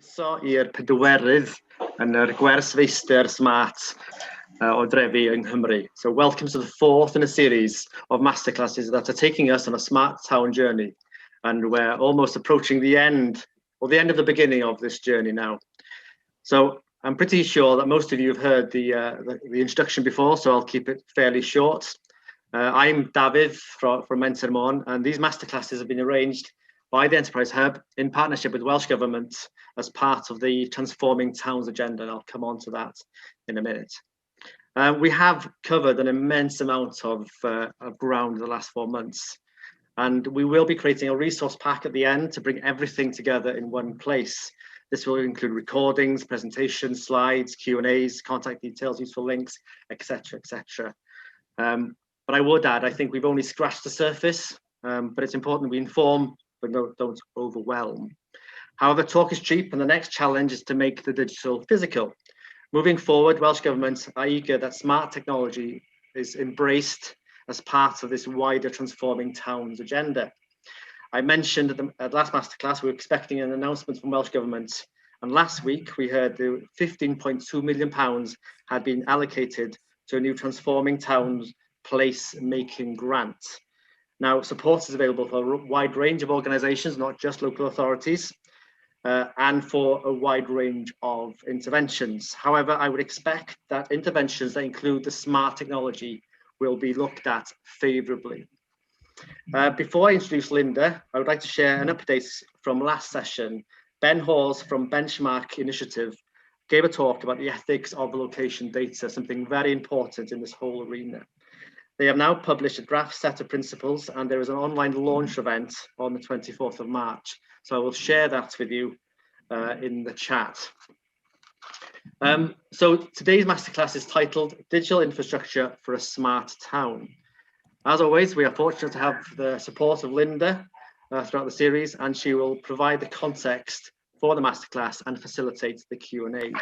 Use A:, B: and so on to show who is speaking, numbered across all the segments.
A: croeso i'r 4ydd yn yr gwers feistr smart o Drefi yng Nghymru. So welcome to the fourth in a series of masterclasses that are taking us on a smart town journey. And we're almost approaching the end, or the end of the beginning of this journey now. So I'm pretty sure that most of you have heard the introduction before, so I'll keep it fairly short. I'm David from Meistr Llawn, and these masterclasses have been arranged by the Enterprise Hub in partnership with Welsh Government as part of the Transforming Towns agenda, and I'll come on to that in a minute. We have covered an immense amount of ground in the last 4 months, and we will be creating a resource pack at the end to bring everything together in one place. This will include recordings, presentations, slides, Q&As, contact details, useful links, etc., etc. But I would add, I think we've only scratched the surface, but it's important we inform, but don't overwhelm. However, talk is cheap, and the next challenge is to make the digital physical. Moving forward, Welsh Government are eager that smart technology is embraced as part of this wider Transforming Towns agenda. I mentioned at last masterclass we were expecting an announcement from Welsh Government, and last week we heard the £15.2 million had been allocated to a new Transforming Towns place-making grant. Now, support is available for a wide range of organisations, not just local authorities, and for a wide range of interventions. However, I would expect that interventions that include the smart technology will be looked at favourably. Before I introduce Linda, I would like to share an update from last session. Ben Hawes from Benchmark Initiative gave a talk about the ethics of location data, something very important in this whole arena. They have now published a draft set of principles, and there is an online launch event on the 24th of March. So I will share that with you in the chat. So today's masterclass is titled Digital Infrastructure for a Smart Town. As always, we are fortunate to have the support of Linda throughout the series, and she will provide the context for the masterclass and facilitate the Q&A.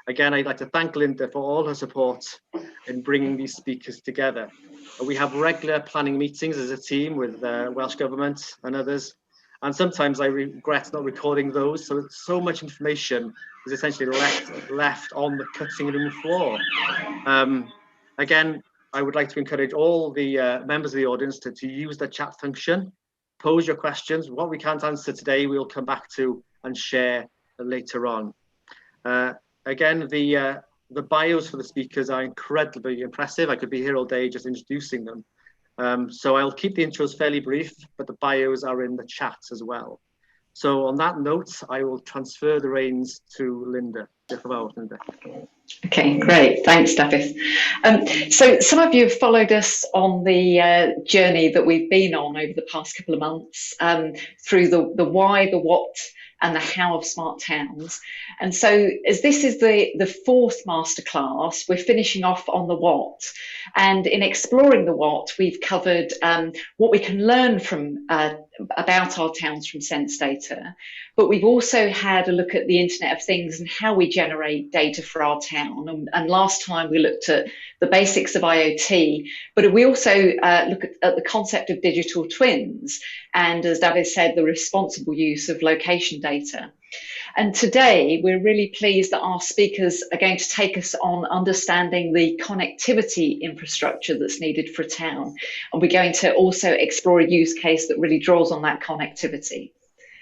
A: Again, I'd like to thank Linda for all her support in bringing these speakers together. We have regular planning meetings as a team with Welsh Government and others, and sometimes I regret not recording those, so much information is essentially left on the cutting room floor. Again, I would like to encourage all the members of the audience to use the chat function, pose your questions. What we can't answer today, we'll come back to and share later on. Again, the bios for the speakers are incredibly impressive. I could be here all day just introducing them. So I'll keep the intros fairly brief, but the bios are in the chat as well. So on that note, I will transfer the reins to Linda.
B: Okay, great. Thanks, David. So some of you have followed us on the journey that we've been on over the past couple of months through the why, the what, and the how of smart towns. And so as this is the fourth masterclass, we're finishing off on the what. And in exploring the what, we've covered what we can learn from about our towns from sense data, but we've also had a look at the Internet of Things and how we generate data for our town. And last time we looked at the basics of IoT, but we also look at the concept of digital twins, and as David said, the responsible use of location data. And today we're really pleased that our speakers are going to take us on understanding the connectivity infrastructure that's needed for a town. And we're going to also explore a use case that really draws on that connectivity.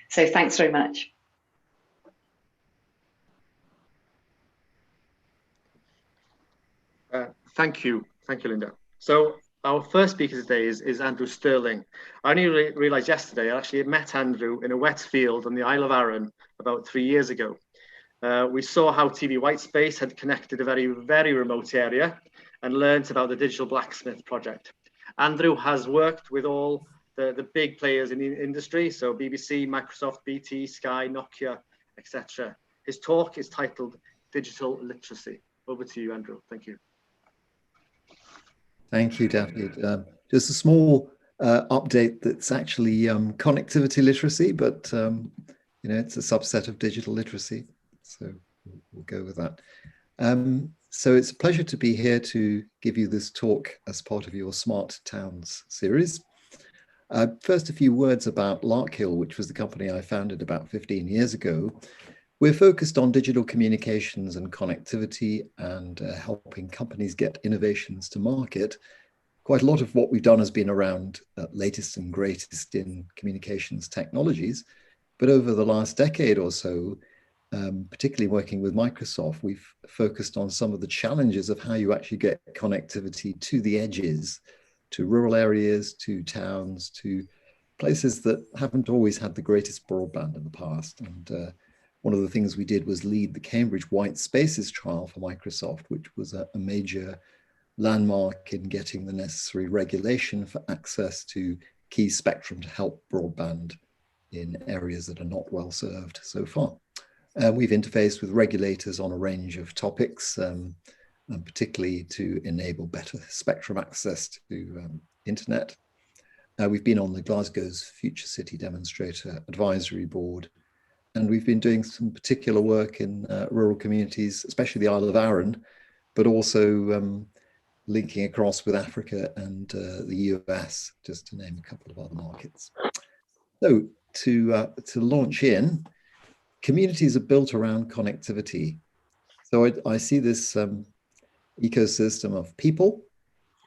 B: So thanks very much.
A: Thank you, Linda. So our first speaker today is Andrew Sterling. I only realised yesterday I actually met Andrew in a wet field on the Isle of Arran about 3 years ago. We saw how TV Whitespace had connected a very, very remote area and learnt about the Digital Blacksmith project. Andrew has worked with all the big players in the industry, so BBC, Microsoft, BT, Sky, Nokia, etc. His talk is titled Digital Literacy. Over to you, Andrew. Thank you.
C: Thank you, David. Just a small update that's actually connectivity literacy, but you know, it's a subset of digital literacy, so we'll go with that. So it's a pleasure to be here to give you this talk as part of your Smart Towns series. First, a few words about Larkhill, which was the company I founded about 15 years ago, We're focused on digital communications and connectivity and helping companies get innovations to market. Quite a lot of what we've done has been around latest and greatest in communications technologies. But over the last decade or so, particularly working with Microsoft, we've focused on some of the challenges of how you actually get connectivity to the edges, to rural areas, to towns, to places that haven't always had the greatest broadband in the past. And one of the things we did was lead the Cambridge White Spaces trial for Microsoft, which was a major landmark in getting the necessary regulation for access to key spectrum to help broadband in areas that are not well served so far. We've interfaced with regulators on a range of topics, and particularly to enable better spectrum access to internet. We've been on the Glasgow's Future City Demonstrator Advisory Board, and we've been doing some particular work in rural communities, especially the Isle of Arran, but also linking across with Africa and the US, just to name a couple of other markets. So to launch in, communities are built around connectivity. So I see this ecosystem of people.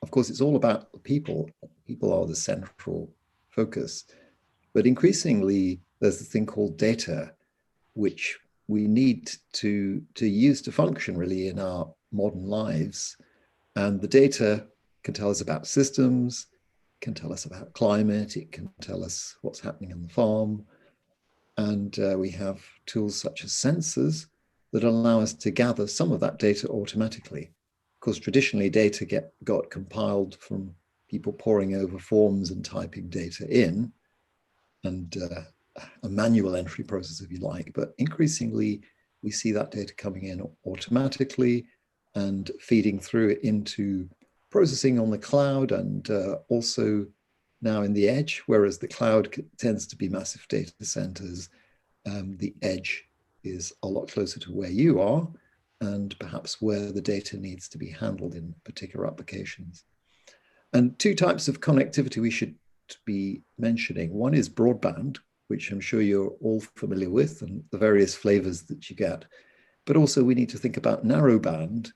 C: Of course, it's all about the people. People are the central focus. But increasingly, there's a thing called data, which we need to use to function really in our modern lives. And the data can tell us about systems, can tell us about climate, it can tell us what's happening on the farm. And we have tools such as sensors that allow us to gather some of that data automatically. Of course, traditionally data got compiled from people poring over forms and typing data in, and a manual entry process, if you like. But increasingly, we see that data coming in automatically and feeding through it into processing on the cloud and also now in the edge, whereas the cloud tends to be massive data centers. The edge is a lot closer to where you are and perhaps where the data needs to be handled in particular applications. And two types of connectivity we should be mentioning. One is broadband, which I'm sure you're all familiar with, and the various flavors that you get. But also we need to think about narrowband,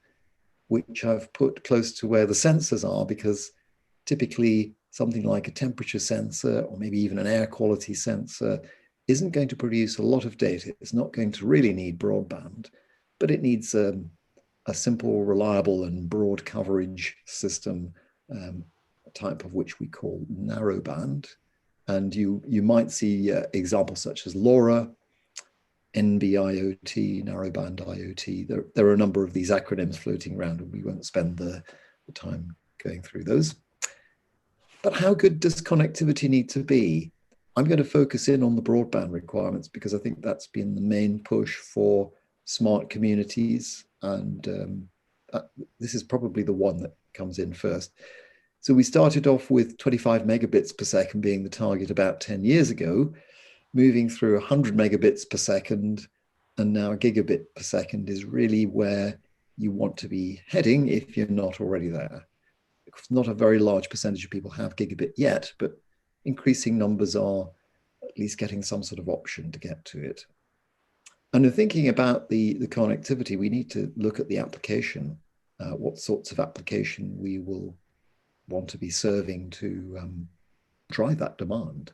C: which I've put close to where the sensors are, because typically something like a temperature sensor or maybe even an air quality sensor isn't going to produce a lot of data. It's not going to really need broadband, but it needs a simple, reliable and broad coverage system, type of which we call narrowband. And you might see examples such as LoRa, NB-IoT, narrowband IoT. There are a number of these acronyms floating around, and we won't spend the time going through those. But how good does connectivity need to be? I'm going to focus in on the broadband requirements because I think that's been the main push for smart communities. And this is probably the one that comes in first. So we started off with 25 megabits per second being the target about 10 years ago, moving through 100 megabits per second, and now a gigabit per second is really where you want to be heading if you're not already there. Not a very large percentage of people have gigabit yet, but increasing numbers are at least getting some sort of option to get to it. And in thinking about the connectivity, we need to look at the application, what sorts of application we will want to be serving to drive that demand.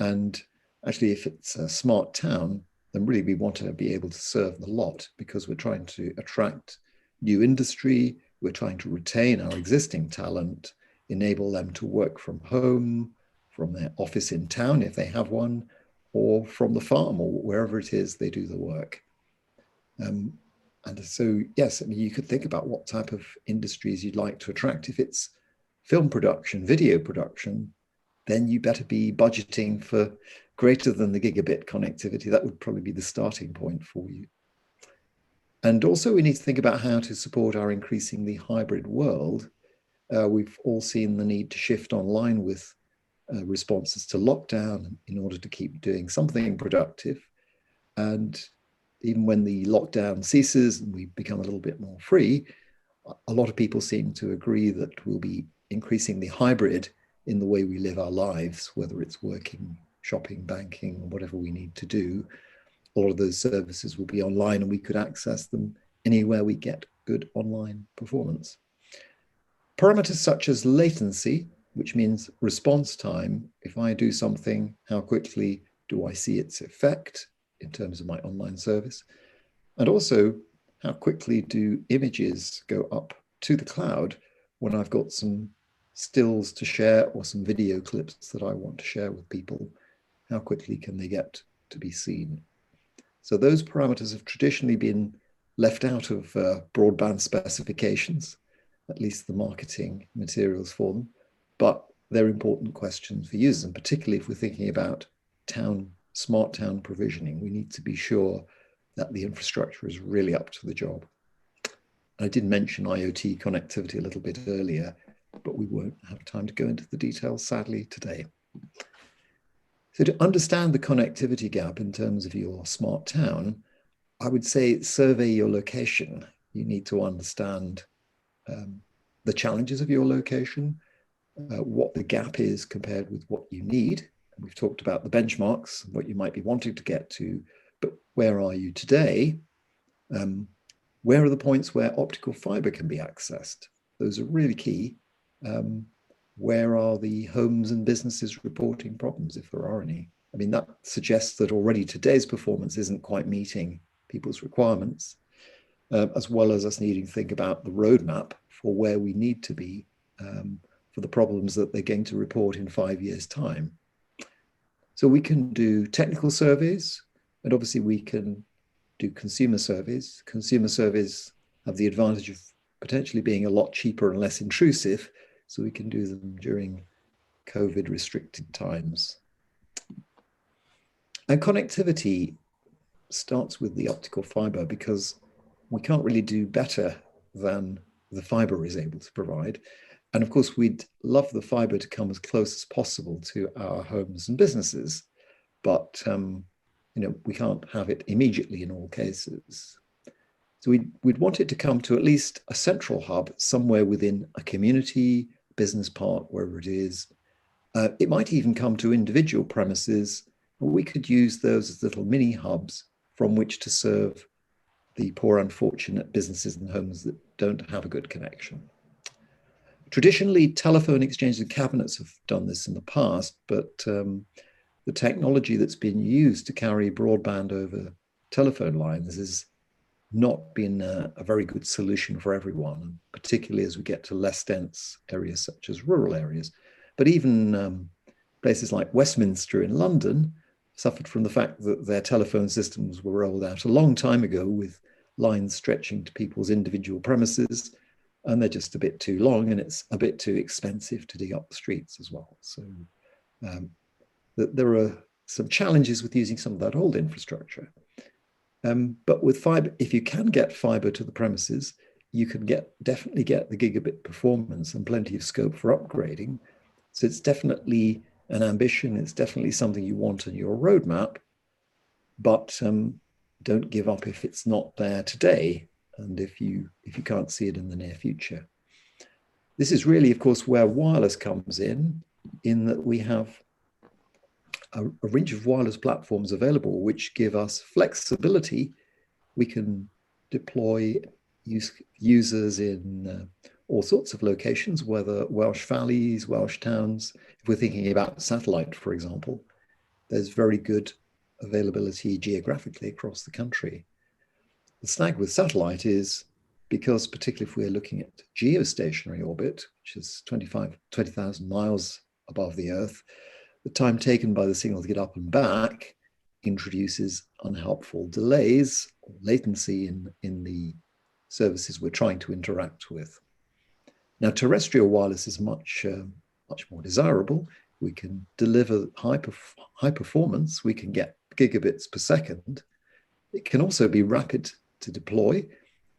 C: And actually, if it's a smart town, then really we want to be able to serve the lot because we're trying to attract new industry, we're trying to retain our existing talent, enable them to work from home, from their office in town if they have one, or from the farm or wherever it is they do the work. And so, yes, I mean, you could think about what type of industries you'd like to attract. If it's film production, video production, then you better be budgeting for greater than the gigabit connectivity. That would probably be the starting point for you. And also we need to think about how to support our increasingly hybrid world. We've all seen the need to shift online with responses to lockdown in order to keep doing something productive. And even when the lockdown ceases and we become a little bit more free, a lot of people seem to agree that we'll be increasingly hybrid in the way we live our lives, whether it's working, shopping, banking, whatever we need to do, all of those services will be online and we could access them anywhere we get good online performance. Parameters such as latency, which means response time. If I do something, how quickly do I see its effect in terms of my online service? And also, how quickly do images go up to the cloud when I've got some stills to share or some video clips that I want to share with people? How quickly can they get to be seen? So those parameters have traditionally been left out of broadband specifications, at least the marketing materials for them, but they're important questions for users, and particularly if we're thinking about smart town provisioning, we need to be sure that the infrastructure is really up to the job. I did mention IoT connectivity a little bit earlier, but we won't have time to go into the details, sadly, today. So to understand the connectivity gap in terms of your smart town, I would say survey your location. You need to understand the challenges of your location, what the gap is compared with what you need. And we've talked about the benchmarks, what you might be wanting to get to, but where are you today? Where are the points where optical fiber can be accessed? Those are really key. Where are the homes and businesses reporting problems, if there are any? I mean, that suggests that already today's performance isn't quite meeting people's requirements, as well as us needing to think about the roadmap for where we need to be for the problems that they're going to report in 5 years' time. So we can do technical surveys, and obviously we can do consumer surveys. Consumer surveys have the advantage of potentially being a lot cheaper and less intrusive, so we can do them during COVID restricted times. And connectivity starts with the optical fiber because we can't really do better than the fiber is able to provide. And of course, we'd love the fiber to come as close as possible to our homes and businesses, but we can't have it immediately in all cases. So we'd want it to come to at least a central hub somewhere within a community, business park, wherever it is. It might even come to individual premises, but we could use those as little mini hubs from which to serve the poor, unfortunate businesses and homes that don't have a good connection. Traditionally, telephone exchanges and cabinets have done this in the past, but the technology that's been used to carry broadband over telephone lines has not been a very good solution for everyone, particularly as we get to less dense areas such as rural areas. But even places like Westminster in London suffered from the fact that their telephone systems were rolled out a long time ago with lines stretching to people's individual premises, and they're just a bit too long and it's a bit too expensive to dig up the streets as well. So there are some challenges with using some of that old infrastructure. But with fiber, if you can get fiber to the premises, you can definitely get the gigabit performance and plenty of scope for upgrading. So it's definitely an ambition. It's definitely something you want in your roadmap, but don't give up if it's not there today and if you can't see it in the near future. This is really, of course, where wireless comes in that we have a range of wireless platforms available which give us flexibility. We can deploy users in all sorts of locations, whether Welsh valleys, Welsh towns. If we're thinking about satellite, for example, there's very good availability geographically across the country. The snag with satellite is because, particularly if we're looking at geostationary orbit, which is 20,000 miles above the Earth, the time taken by the signal to get up and back introduces unhelpful delays or latency in the services we're trying to interact with. Now, terrestrial wireless is much more desirable. We can deliver high performance. We can get gigabits per second. It can also be rapid to deploy.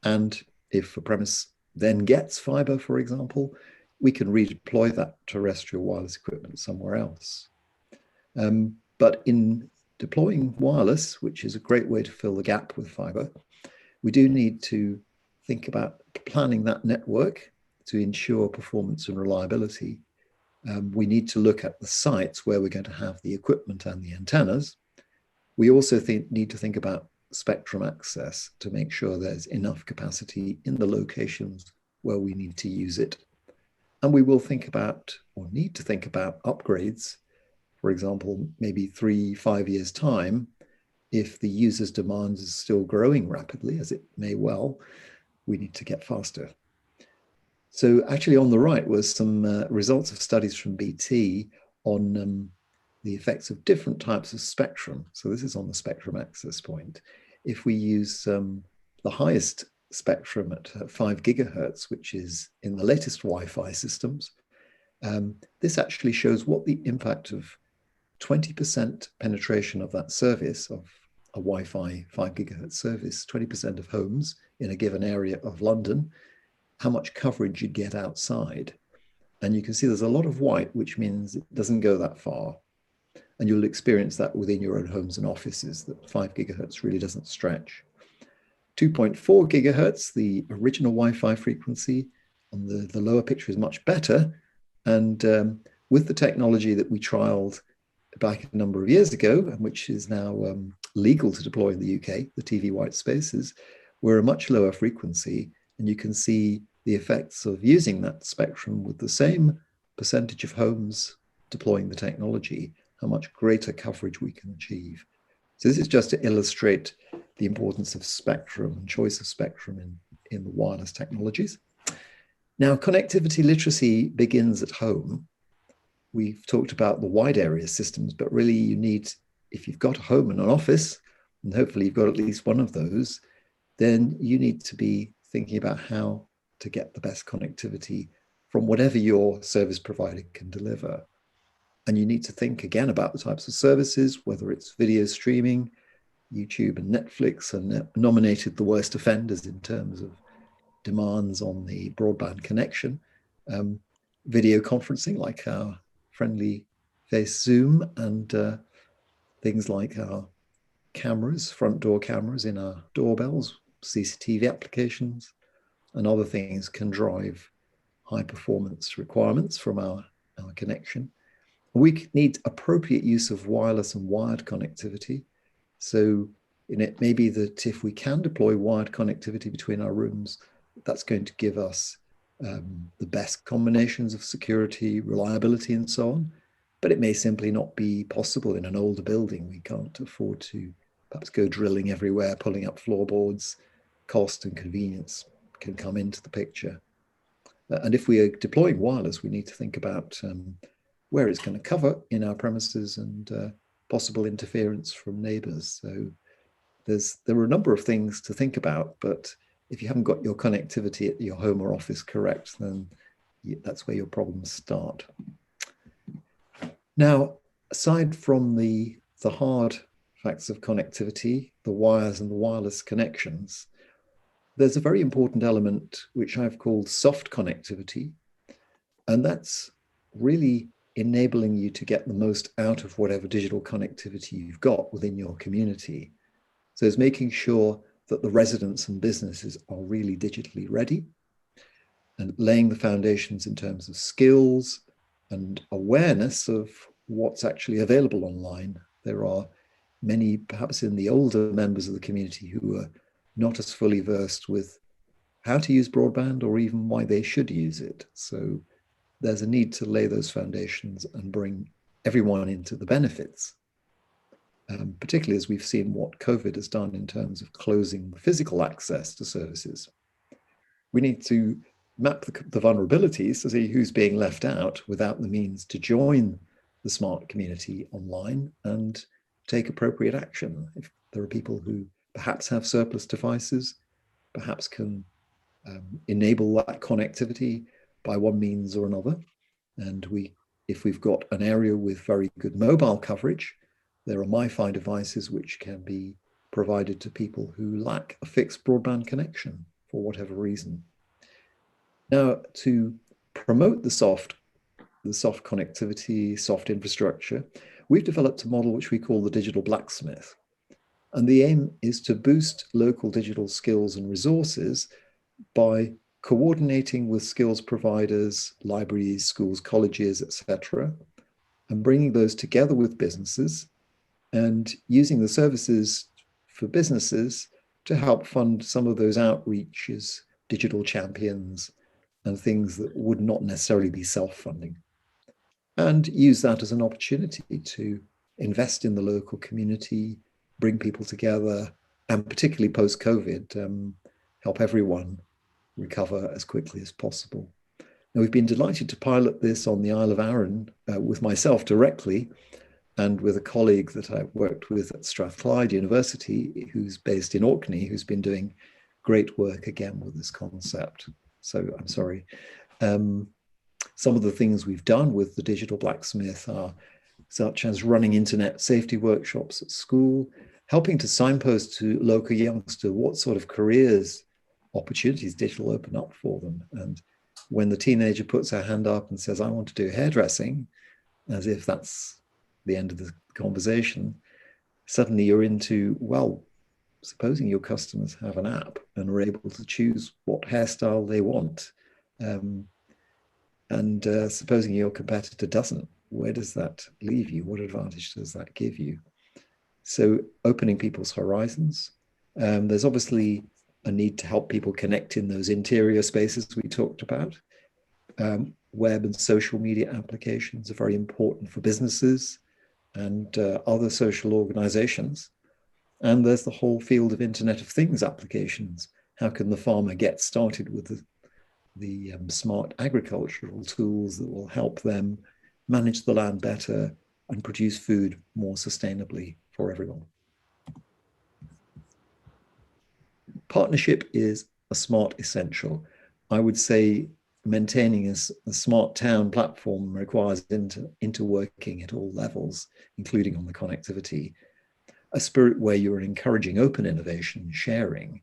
C: And if a premise then gets fiber, for example, we can redeploy that terrestrial wireless equipment somewhere else. But in deploying wireless, which is a great way to fill the gap with fiber, we do need to think about planning that network to ensure performance and reliability. We need to look at the sites where we're going to have the equipment and the antennas. We also need to think about spectrum access to make sure there's enough capacity in the locations where we need to use it. And we will think about, or need to think about, upgrades. For example, maybe 3-5 years' time, if the user's demand is still growing rapidly, as it may well, we need to get faster. So actually on the right was some results of studies from BT on the effects of different types of spectrum. So this is on the spectrum access point. If we use the highest spectrum at 5 gigahertz, which is in the latest Wi-Fi systems, this actually shows what the impact of 20% penetration of that service, of a Wi-Fi 5 gigahertz service, 20% of homes in a given area of London, how much coverage you get outside. And you can see there's a lot of white, which means it doesn't go that far. And you'll experience that within your own homes and offices, that 5 gigahertz really doesn't stretch. 2.4 gigahertz, the original Wi-Fi frequency, on the lower picture is much better. And with the technology that we trialed back a number of years ago, and which is now legal to deploy in the UK, the TV white spaces, we're a much lower frequency. And you can see the effects of using that spectrum with the same percentage of homes deploying the technology, how much greater coverage we can achieve. So this is just to illustrate the importance of spectrum and choice of spectrum in the wireless technologies. Now, connectivity literacy begins at home. We've talked about the wide area systems, but really you need, if you've got a home and an office, and hopefully you've got at least one of those, then you need to be thinking about how to get the best connectivity from whatever your service provider can deliver. And you need to think again about the types of services, whether it's video streaming. YouTube and Netflix are nominated the worst offenders in terms of demands on the broadband connection. Video conferencing, like our friendly face Zoom, and things like our cameras, front door cameras in our doorbells, CCTV applications, and other things can drive high performance requirements from our connection. We need appropriate use of wireless and wired connectivity. So it may be that if we can deploy wired connectivity between our rooms, that's going to give us the best combinations of security, reliability, and so on. But it may simply not be possible in an older building. We can't afford to perhaps go drilling everywhere, pulling up floorboards. Cost and convenience can come into the picture. And if we are deploying wireless, we need to think about where it's going to cover in our premises and possible interference from neighbors. So there are a number of things to think about, but if you haven't got your connectivity at your home or office correct, then that's where your problems start. Now, aside from the hard facts of connectivity, the wires and the wireless connections, there's a very important element which I've called soft connectivity, and that's really enabling you to get the most out of whatever digital connectivity you've got within your community. So it's making sure that the residents and businesses are really digitally ready and laying the foundations in terms of skills and awareness of what's actually available online. There are many, perhaps in the older members of the community, who are not as fully versed with how to use broadband or even why they should use it. So there's a need to lay those foundations and bring everyone into the benefits, particularly as we've seen what COVID has done in terms of closing the physical access to services. We need to map the vulnerabilities to see who's being left out without the means to join the smart community online and take appropriate action. If there are people who perhaps have surplus devices, perhaps can enable that connectivity by one means or another. And if we've got an area with very good mobile coverage, there are MiFi devices which can be provided to people who lack a fixed broadband connection for whatever reason. Now, to promote the soft connectivity, soft infrastructure, we've developed a model which we call the digital blacksmith. And the aim is to boost local digital skills and resources by coordinating with skills providers, libraries, schools, colleges, etc., and bringing those together with businesses and using the services for businesses to help fund some of those outreaches, digital champions, and things that would not necessarily be self-funding. And use that as an opportunity to invest in the local community, bring people together, and particularly post-COVID, help everyone recover as quickly as possible. Now, we've been delighted to pilot this on the Isle of Arran with myself directly, and with a colleague that I've worked with at Strathclyde University, who's based in Orkney, who's been doing great work again with this concept. So I'm sorry. Some of the things we've done with the digital blacksmith are such as running internet safety workshops at school, helping to signpost to local youngsters what sort of careers opportunities digital open up for them. And when the teenager puts her hand up and says, I want to do hairdressing, as if that's the end of the conversation, suddenly you're into, well, supposing your customers have an app and are able to choose what hairstyle they want, and supposing your competitor doesn't, where does that leave you? What advantage does that give you? So opening people's horizons. There's obviously a need to help people connect in those interior spaces we talked about. Web and social media applications are very important for businesses and other social organizations. And there's the whole field of Internet of Things applications. How can the farmer get started with the smart agricultural tools that will help them manage the land better and produce food more sustainably for everyone? Partnership is a smart essential. I would say maintaining a smart town platform requires interworking at all levels, including on the connectivity. A spirit where you're encouraging open innovation, sharing,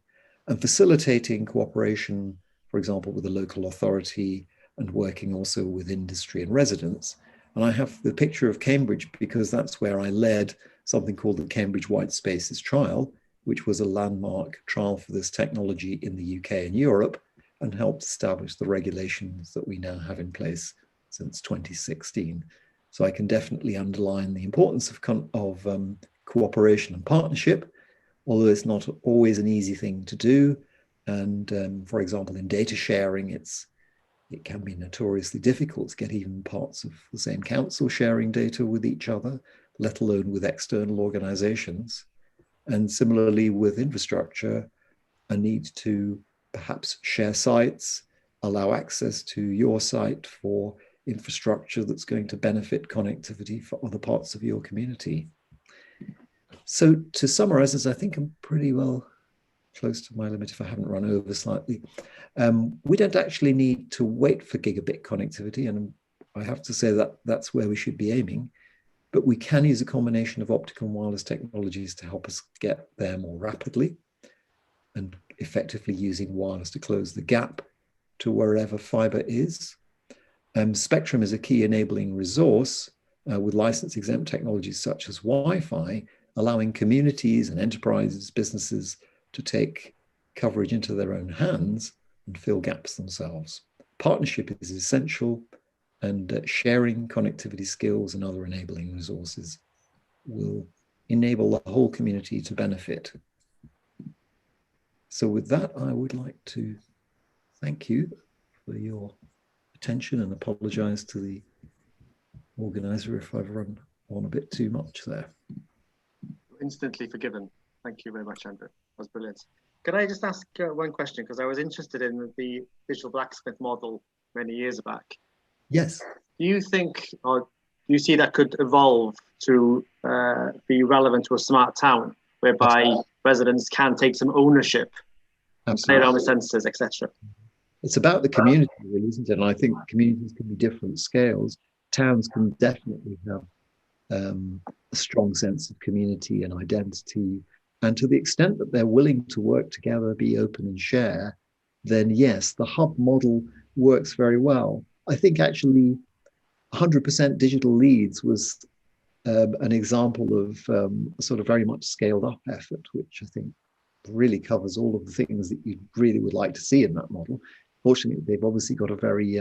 C: and facilitating cooperation, for example, with the local authority and working also with industry and residents. And I have the picture of Cambridge because that's where I led something called the Cambridge White Spaces Trial, which was a landmark trial for this technology in the UK and Europe, and helped establish the regulations that we now have in place since 2016. So I can definitely underline the importance of cooperation and partnership, although it's not always an easy thing to do. And for example, in data sharing, it can be notoriously difficult to get even parts of the same council sharing data with each other, let alone with external organizations. And similarly with infrastructure, a need to perhaps share sites, allow access to your site for infrastructure that's going to benefit connectivity for other parts of your community. So to summarize, as I think I'm pretty well close to my limit if I haven't run over slightly, we don't actually need to wait for gigabit connectivity, and I have to say that that's where we should be aiming, but we can use a combination of optical and wireless technologies to help us get there more rapidly, and effectively using wireless to close the gap to wherever fiber is. Spectrum is a key enabling resource with license exempt technologies such as Wi-Fi, allowing communities and enterprises, businesses to take coverage into their own hands and fill gaps themselves. Partnership is essential, and sharing connectivity skills and other enabling resources will enable the whole community to benefit. So with that, I would like to thank you for your attention and apologize to the organizer if I've run on a bit too much there.
A: Instantly forgiven. Thank you very much, Andrew. That was brilliant. Could I just ask one question? Because I was interested in the digital blacksmith model many years back.
C: Yes.
A: Do you think, or do you see that could evolve to be relevant to a smart town, whereby residents can take some ownership, play around with sensors, etc.?
C: It's about the community, really, isn't it? And I think communities can be different scales. Towns can definitely have a strong sense of community and identity. And to the extent that they're willing to work together, be open and share, then yes, the hub model works very well. I think actually 100% digital leads was an example of a sort of very much scaled up effort, which I think really covers all of the things that you really would like to see in that model. Fortunately, they've obviously got a very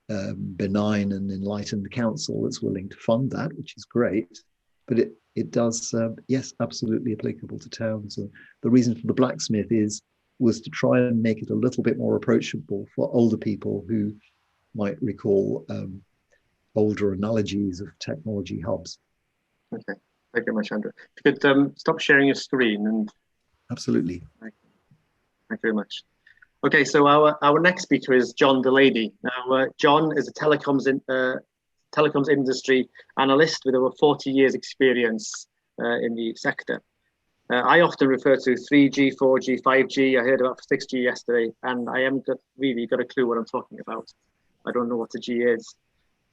C: benign and enlightened council that's willing to fund that, which is great. but it does, yes, absolutely applicable to towns. And the reason for the blacksmith was to try and make it a little bit more approachable for older people who might recall older analogies of technology hubs.
A: Okay, thank you very much, Andrew. If you could stop sharing your screen. And
C: absolutely.
A: Thank you very much. Okay, so our next speaker is John Delaney. Now, John is a telecoms industry analyst with over 40 years experience in the sector. I often refer to 3G, 4G, 5G. I heard about 6G yesterday, and I haven't really got a clue what I'm talking about. I don't know what a G is.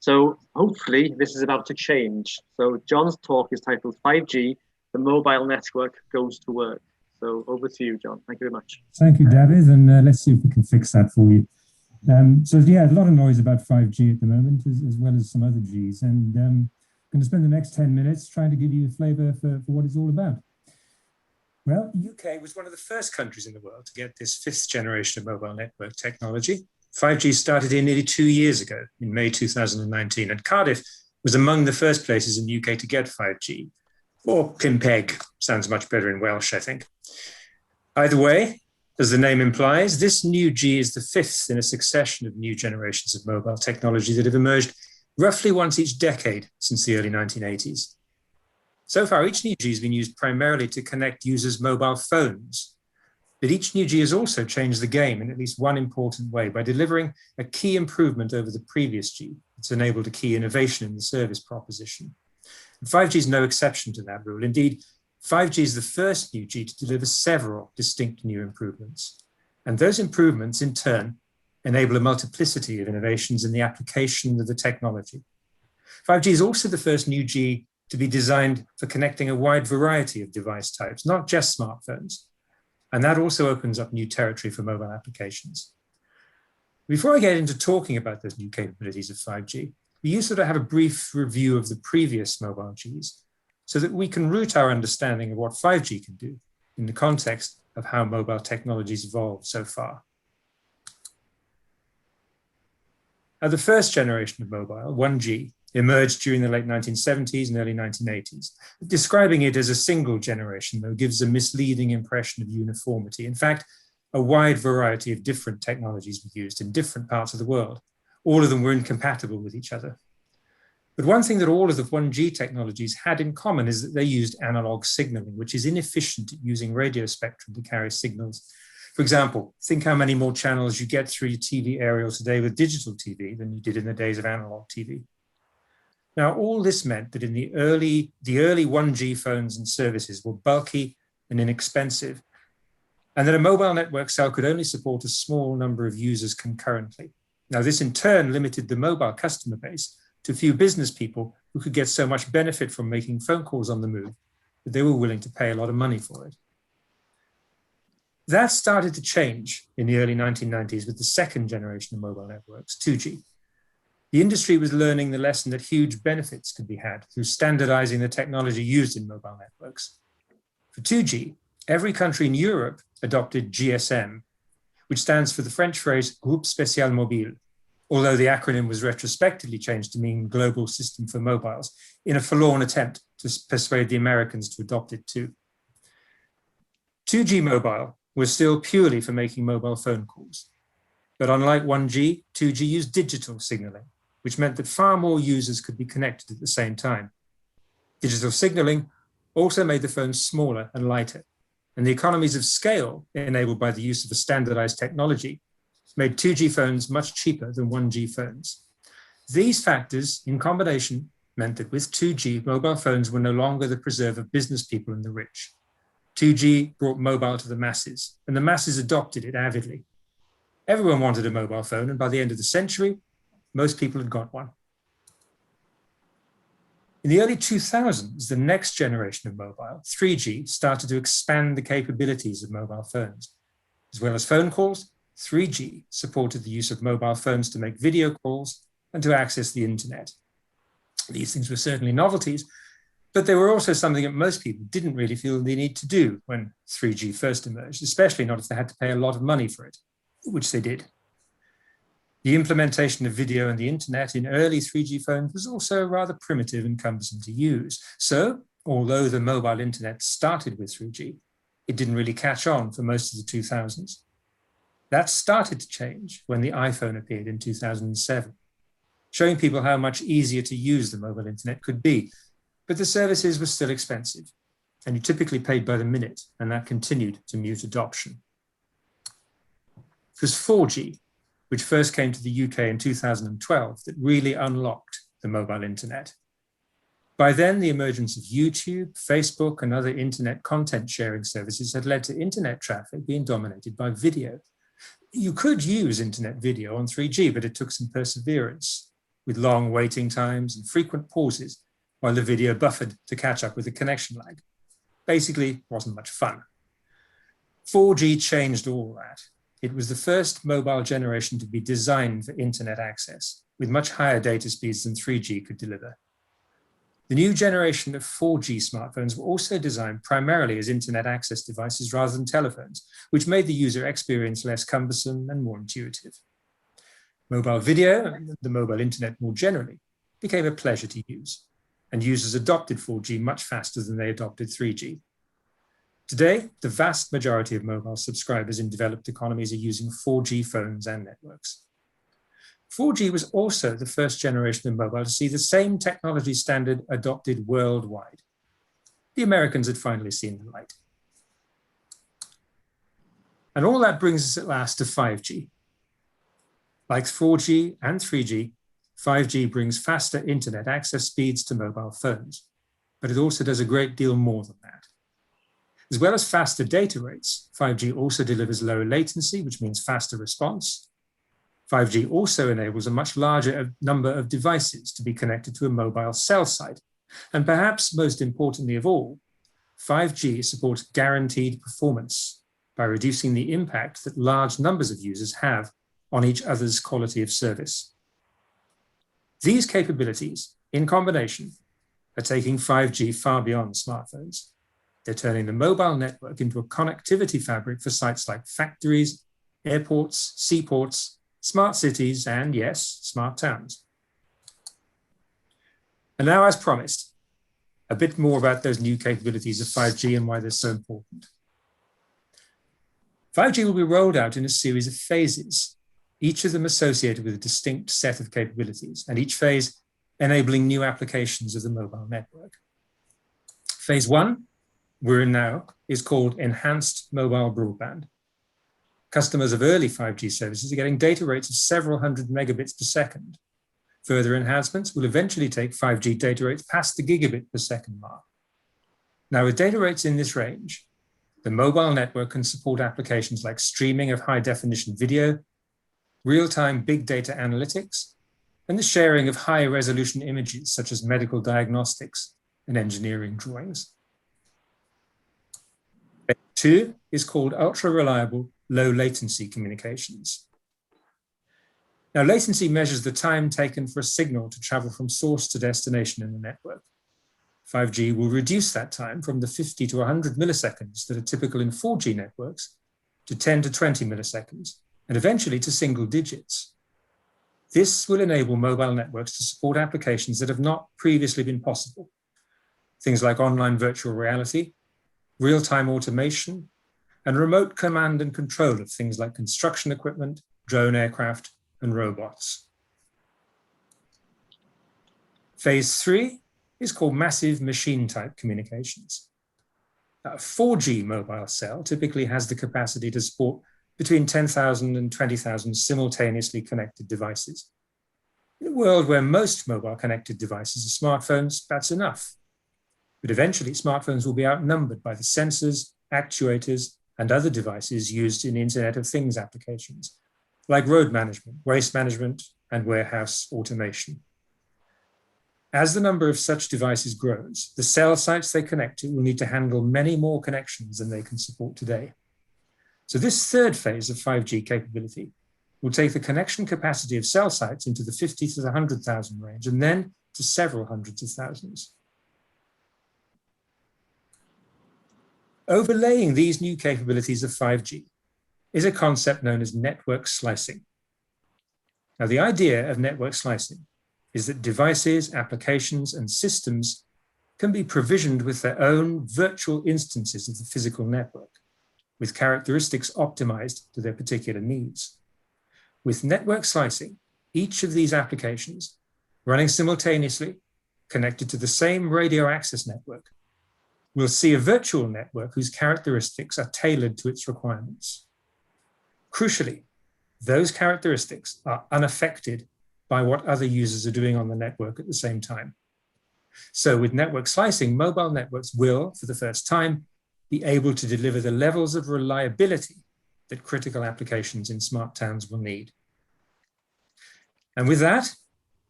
A: So hopefully this is about to change. So John's talk is titled 5G, the mobile network goes to work. So over to you, John. Thank you very much.
D: Thank you, David, and let's see if we can fix that for you. So yeah, a lot of noise about 5G at the moment, as well as some other Gs, and I'm going to spend the next 10 minutes trying to give you a flavour for what it's all about. Well, the UK was one of the first countries in the world to get this 5th generation of mobile network technology. 5G started here nearly 2 years ago, in May 2019, and Cardiff was among the first places in the UK to get 5G, or Plimpeg, sounds much better in Welsh, I think. Either way, as the name implies, this new G is the 5th in a succession of new generations of mobile technology that have emerged roughly once each decade since the early 1980s. So far, each new G has been used primarily to connect users' mobile phones. But each new G has also changed the game in at least one important way by delivering a key improvement over the previous G. It's enabled a key innovation in the service proposition. And 5G is no exception to that rule. Indeed, 5G is the first new G to deliver several distinct new improvements. And those improvements, in turn, enable a multiplicity of innovations in the application of the technology. 5G is also the first new G to be designed for connecting a wide variety of device types, not just smartphones. And that also opens up new territory for mobile applications. Before I get into talking about those new capabilities of 5G, we used to have a brief review of the previous mobile Gs so that we can root our understanding of what 5G can do in the context of how mobile technologies evolved so far. Now, the first generation of mobile, 1G, emerged during the late 1970s and early 1980s. Describing it as a single generation, though, gives a misleading impression of uniformity. In fact, a wide variety of different technologies were used in different parts of the world. All of them were incompatible with each other. But one thing that all of the 1G technologies had in common is that they used analog signaling, which is inefficient at using radio spectrum to carry signals. For example, think how many more channels you get through your TV aerial today with digital TV than you did in the days of analog TV. Now, all this meant that in the early 1G phones and services were bulky and inexpensive, and that a mobile network cell could only support a small number of users concurrently. Now, this in turn limited the mobile customer base to few business people who could get so much benefit from making phone calls on the move that they were willing to pay a lot of money for it. That started to change in the early 1990s with the second generation of mobile networks, 2G. The industry was learning the lesson that huge benefits could be had through standardizing the technology used in mobile networks. For 2G, every country in Europe adopted GSM, which stands for the French phrase Groupe Spécial Mobile, although the acronym was retrospectively changed to mean Global System for Mobiles, in a forlorn attempt to persuade the Americans to adopt it too. 2G mobile was still purely for making mobile phone calls. But unlike 1G, 2G used digital signaling, which meant that far more users could be connected at the same time. Digital signaling also made the phones smaller and lighter, and the economies of scale enabled by the use of a standardized technology made 2G phones much cheaper than 1G phones. These factors, in combination, meant that with 2G, mobile phones were no longer the preserve of business people and the rich. 2G brought mobile to the masses, and the masses adopted it avidly. Everyone wanted a mobile phone, and by the end of the century, most people had got one. In the early 2000s, the next generation of mobile, 3G, started to expand the capabilities of mobile phones. As well as phone calls, 3G supported the use of mobile phones to make video calls and to access the internet. These things were certainly novelties, but they were also something that most people didn't really feel they need to do when 3G first emerged, especially not if they had to pay a lot of money for it, which they did. The implementation of video and the internet in early 3G phones was also rather primitive and cumbersome to use. So, although the mobile internet started with 3G, it didn't really catch on for most of the 2000s. That started to change when the iPhone appeared in 2007, showing people how much easier to use the mobile internet could be. But the services were still expensive, and you typically paid by the minute, and that continued to mute adoption. It was 4G, which first came to the UK in 2012, that really unlocked the mobile internet. By then, the emergence of YouTube, Facebook, and other internet content sharing services had led to internet traffic being dominated by video. You could use internet video on 3G, but it took some perseverance, with long waiting times and frequent pauses while the video buffered to catch up with the connection lag. Basically, wasn't much fun. 4G changed all that. It was the first mobile generation to be designed for internet access, with much higher data speeds than 3G could deliver. The new generation of 4G smartphones were also designed primarily as internet access devices rather than telephones, which made the user experience less cumbersome and more intuitive. Mobile video, and the mobile internet more generally, became a pleasure to use, and users adopted 4G much faster than they adopted 3G. Today, the vast majority of mobile subscribers in developed economies are using 4G phones and networks. 4G was also the first generation of mobile to see the same technology standard adopted worldwide. The Americans had finally seen the light. And all that brings us at last to 5G. Like 4G and 3G, 5G brings faster internet access speeds to mobile phones, but it also does a great deal more than that. As well as faster data rates, 5G also delivers low latency, which means faster response. 5G also enables a much larger number of devices to be connected to a mobile cell site. And perhaps most importantly of all, 5G supports guaranteed performance by reducing the impact that large numbers of users have on each other's quality of service. These capabilities, in combination, are taking 5G far beyond smartphones. They're turning the mobile network into a connectivity fabric for sites like factories, airports, seaports, smart cities, and yes, smart towns. And now, as promised, a bit more about those new capabilities of 5G and why they're so important. 5G will be rolled out in a series of phases, each of them associated with a distinct set of capabilities, and each phase enabling new applications of the mobile network. Phase 1, we're in now, is called Enhanced Mobile Broadband. Customers of early 5G services are getting data rates of several hundred megabits per second. Further enhancements will eventually take 5G data rates past the gigabit per second mark. Now, with data rates in this range, the mobile network can support applications like streaming of high-definition video, real-time big data analytics, and the sharing of high-resolution images such as medical diagnostics and engineering drawings. Phase 2 is called ultra-reliable low-latency communications. Now, latency measures the time taken for a signal to travel from source to destination in the network. 5G will reduce that time from the 50 to 100 milliseconds that are typical in 4G networks to 10 to 20 milliseconds, and eventually to single digits. This will enable mobile networks to support applications that have not previously been possible. Things like online virtual reality, real-time automation, and remote command and control of things like construction equipment, drone aircraft, and robots. Phase 3 is called massive machine-type communications. A 4G mobile cell typically has the capacity to support between 10,000 and 20,000 simultaneously connected devices. In a world where most mobile connected devices are smartphones, that's enough. But eventually, smartphones will be outnumbered by the sensors, actuators, and other devices used in Internet of Things applications, like road management, waste management, and warehouse automation. As the number of such devices grows, the cell sites they connect to will need to handle many more connections than they can support today. So this third phase of 5G capability will take the connection capacity of cell sites into the 50 to the 100,000 range, and then to several hundreds of thousands. Overlaying these new capabilities of 5G is a concept known as network slicing. Now, the idea of network slicing is that devices, applications, and systems can be provisioned with their own virtual instances of the physical network, with characteristics optimized to their particular needs. With network slicing, each of these applications, running simultaneously, connected to the same radio access network, will see a virtual network whose characteristics are tailored to its requirements. Crucially, those characteristics are unaffected by what other users are doing on the network at the same time. So with network slicing, mobile networks will, for the first time, be able to deliver the levels of reliability that critical applications in smart towns will need. And with that,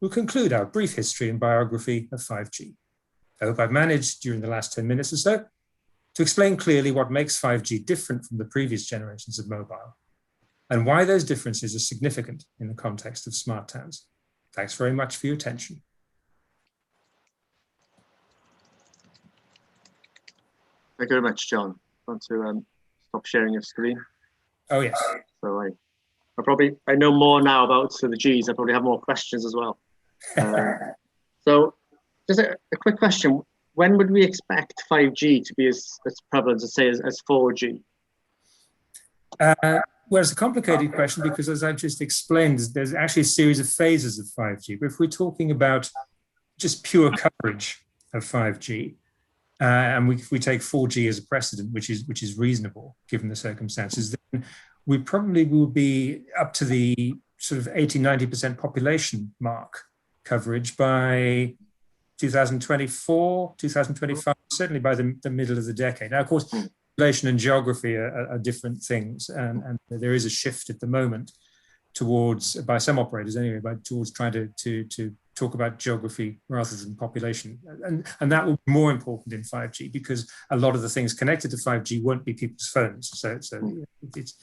D: we'll conclude our brief history and biography of 5G. I hope I've managed during the last 10 minutes or so to explain clearly what makes 5G different from the previous generations of mobile and why those differences are significant in the context of smart towns. Thanks very much for your attention.
A: Thank you very much, John. I want to stop sharing your screen.
D: Oh, yes.
A: So I know more now about the Gs. I probably have more questions as well. So just a quick question. When would we expect 5G to be as prevalent as 4G?
D: Well, it's a complicated question because, as I just explained, there's actually a series of phases of 5G. But if we're talking about just pure coverage of 5G, and we take 4G as a precedent, which is reasonable given the circumstances, then we probably will be up to the sort of 80–90% population mark coverage by 2024, 2025, certainly by the middle of the decade. Now, of course, population and geography are different things, and there is a shift at the moment towards, by some operators anyway, towards trying to talk about geography rather than population. And that will be more important in 5G because a lot of the things connected to 5G won't be people's phones. So it's,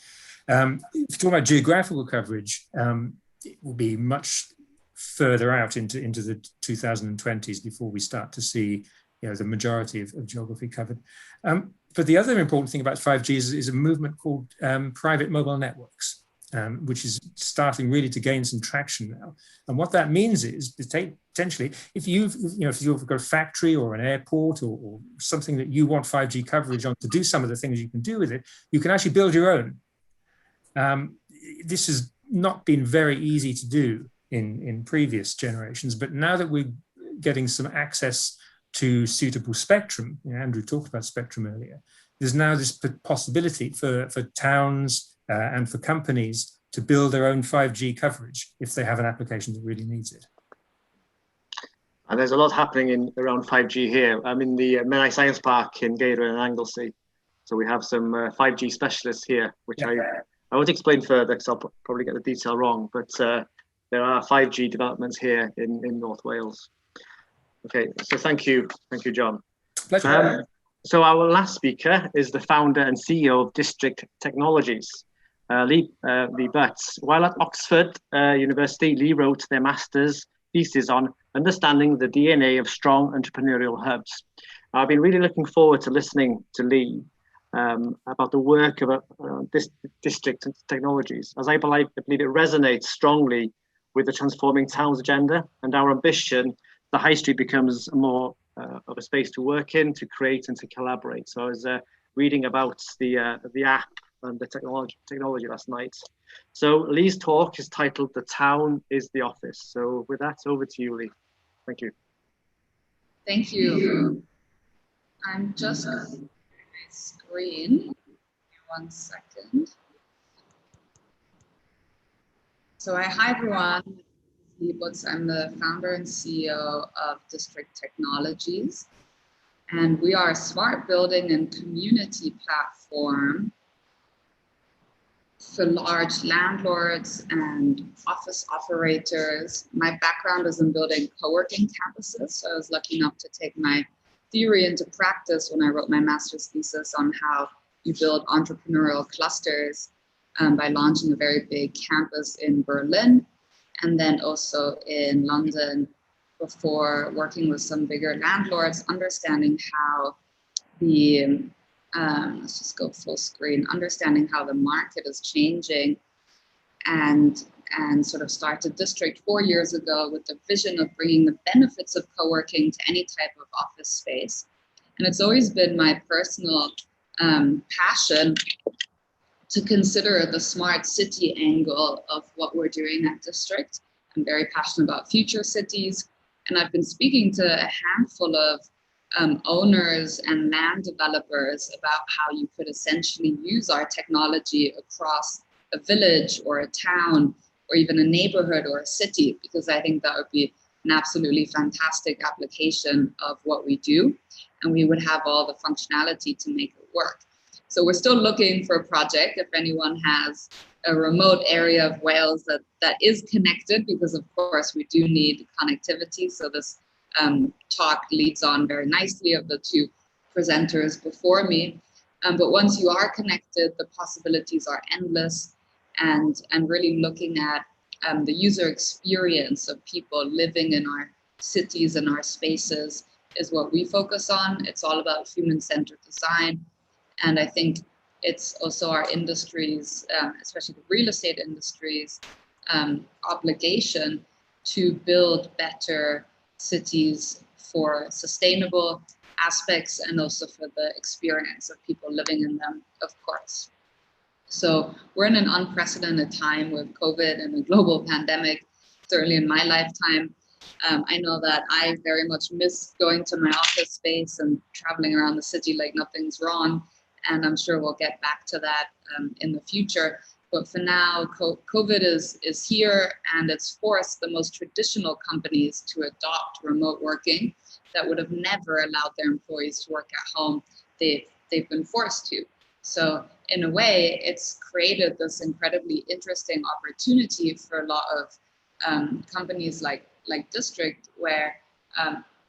D: if you talk about geographical coverage, it will be much further out into the 2020s before we start to see the majority of geography covered. But the other important thing about 5G is a movement called private mobile networks, which is starting really to gain some traction now. And what that means is potentially, if you've got a factory or an airport or something that you want 5G coverage on to do some of the things you can do with it, you can actually build your own. This has not been very easy to do in previous generations, but now that we're getting some access to suitable spectrum, Andrew talked about spectrum earlier, there's now this possibility for towns and for companies to build their own 5G coverage if they have an application that really needs it.
A: And there's a lot happening around 5G here. I'm in the Menai Science Park in Gaydra and Anglesey. So we have some 5G specialists here, which I won't explain further because I'll probably get the detail wrong, but there are 5G developments here in North Wales. Okay, so thank you, John.
D: Pleasure.
A: So our last speaker is the founder and CEO of District Technologies, Lee Butts. While at Oxford University, Lee wrote their master's thesis on understanding the DNA of strong entrepreneurial hubs. I've been really looking forward to listening to Lee about the work of District Technologies, as I believe it resonates strongly with the Transforming Towns agenda and our ambition. The High Street becomes more of a space to work in, to create and to collaborate. So I was reading about the app and the technology last night. So Lee's talk is titled "The Town is the Office." So with that, over to you, Lee. Thank you.
E: Thank you. I'm just on my screen. Give me 1 second. So hi everyone. I'm the founder and CEO of District Technologies, and we are a smart building and community platform for large landlords and office operators. My background is in building co-working campuses, so I was lucky enough to take my theory into practice when I wrote my master's thesis on how you build entrepreneurial clusters by launching a very big campus in Berlin, and then also in London before working with some bigger landlords, understanding how the, let's just go full screen, understanding how the market is changing and and sort of started District 4 years ago with the vision of bringing the benefits of co-working to any type of office space. And it's always been my personal passion to consider the smart city angle of what we're doing at District. I'm very passionate about future cities, and I've been speaking to a handful of owners and land developers about how you could essentially use our technology across a village or a town or even a neighborhood or a city, because I think that would be an absolutely fantastic application of what we do, and we would have all the functionality to make it work. So we're still looking for a project. If anyone has a remote area of Wales that is connected, because of course we do need connectivity. So this talk leads on very nicely of the two presenters before me. But once you are connected, the possibilities are endless, and really looking at the user experience of people living in our cities and our spaces is what we focus on. It's all about human-centered design. And I think it's also our industry's, especially the real estate industry's, obligation to build better cities for sustainable aspects and also for the experience of people living in them, of course. So we're in an unprecedented time with COVID and a global pandemic, certainly in my lifetime. I know that I very much miss going to my office space and traveling around the city like nothing's wrong. And I'm sure we'll get back to that in the future. But for now, COVID is here, and it's forced the most traditional companies to adopt remote working that would have never allowed their employees to work at home. They've been forced to. So in a way, it's created this incredibly interesting opportunity for a lot of companies like District, where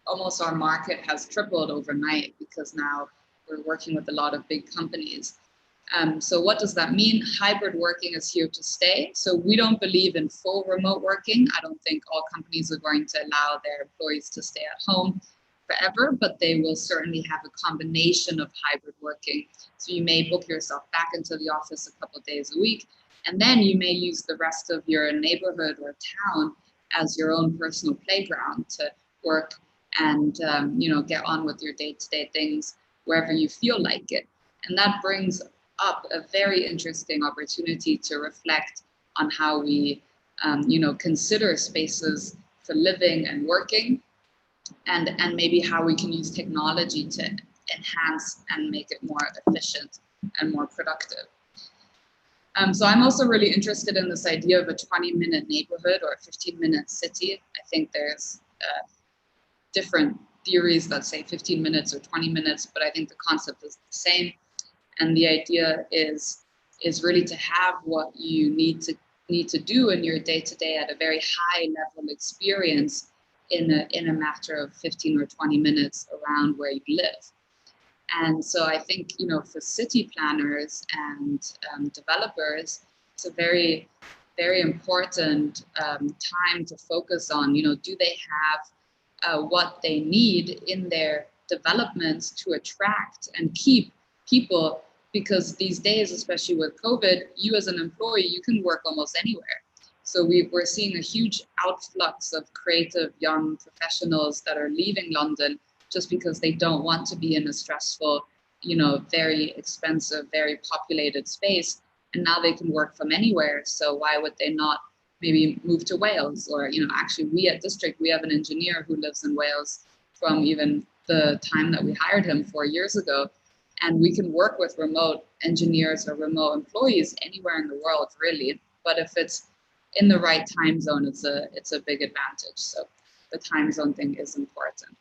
E: almost our market has tripled overnight, because now we're working with a lot of big companies. So what does that mean? Hybrid working is here to stay. So we don't believe in full remote working. I don't think all companies are going to allow their employees to stay at home forever, but they will certainly have a combination of hybrid working. So you may book yourself back into the office a couple of days a week, and then you may use the rest of your neighborhood or town as your own personal playground to work and get on with your day-to-day things wherever you feel like it. And that brings up a very interesting opportunity to reflect on how we consider spaces for living and working, and maybe how we can use technology to enhance and make it more efficient and more productive. So I'm also really interested in this idea of a 20-minute neighborhood or a 15-minute city. I think there's different theories that say 15 minutes or 20 minutes, but I think the concept is the same. And the idea is really to have what you need to do in your day-to-day at a very high level experience in a matter of 15 or 20 minutes around where you live. And so I think, for city planners and developers, it's a very, very important time to focus on, do they have what they need in their developments to attract and keep people? Because these days, especially with COVID, you as an employee, you can work almost anywhere. So we're seeing a huge outflux of creative young professionals that are leaving London just because they don't want to be in a stressful, very expensive, very populated space. And now they can work from anywhere. So why would they not maybe move to Wales? Or, actually we at District, we have an engineer who lives in Wales from even the time that we hired him 4 years ago. And we can work with remote engineers or remote employees anywhere in the world, really. But if it's in the right time zone, it's a big advantage. So the time zone thing is important.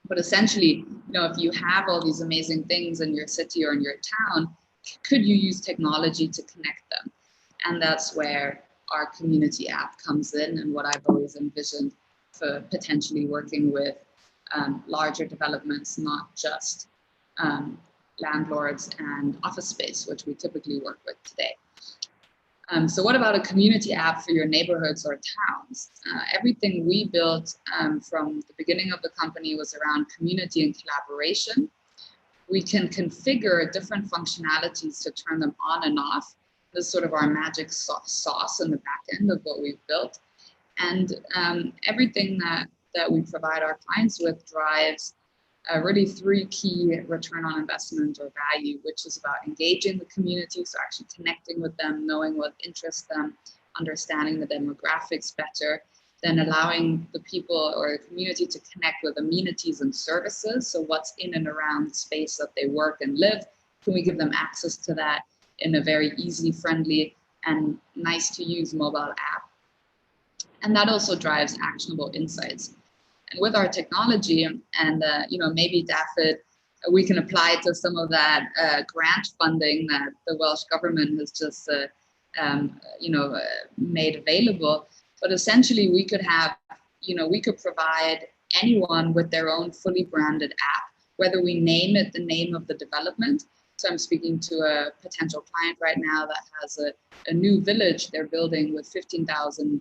E: But essentially, if you have all these amazing things in your city or in your town, could you use technology to connect them? And that's where our community app comes in, and what I've always envisioned for potentially working with larger developments, not just landlords and office space, which we typically work with today. So what about a community app for your neighborhoods or towns? Everything we built from the beginning of the company was around community and collaboration. We can configure different functionalities to turn them on and off. This is sort of our magic sauce in the back end of what we've built. And everything that we provide our clients with drives really 3 key return on investment or value, which is about engaging the community, so actually connecting with them, knowing what interests them, understanding the demographics better, then allowing the people or the community to connect with amenities and services. So what's in and around the space that they work and live, can we give them access to that in a very easy, friendly, and nice to use mobile app? And that also drives actionable insights. And with our technology, and maybe David, we can apply to some of that grant funding that the Welsh government has just made available. But essentially, we could provide anyone with their own fully branded app, whether we name it the name of the development. So I'm speaking to a potential client right now that has a new village they're building with 15,000